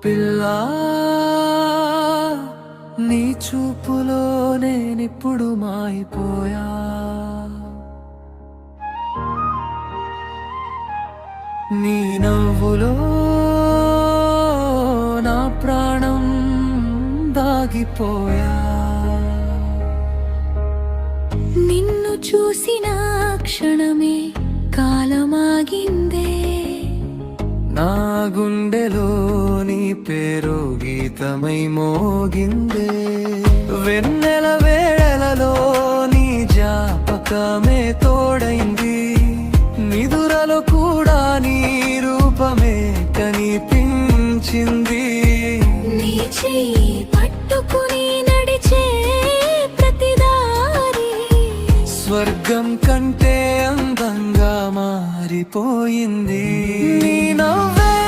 పిల్లా నీ చూపులో నేనిప్పుడు మాయిపోయా. నీ నవ్వులో నా ప్రాణం దాగిపోయా. నిన్ను చూసిన క్షణమే కాలమాగిందే. నా గుండెలో నీ పేరు గీతమై మోగిందే. వెన్నెల వేళలలో నీ జాపకమే తోడైంది. నిదురలో కూడా నీ రూపమే కనిపించింది. నీ చెయ్యి పట్టుకుని నడిచే ప్రతిదారి స్వర్గం కంటే అందంగా మారిపోయింది. నీ నవ్వే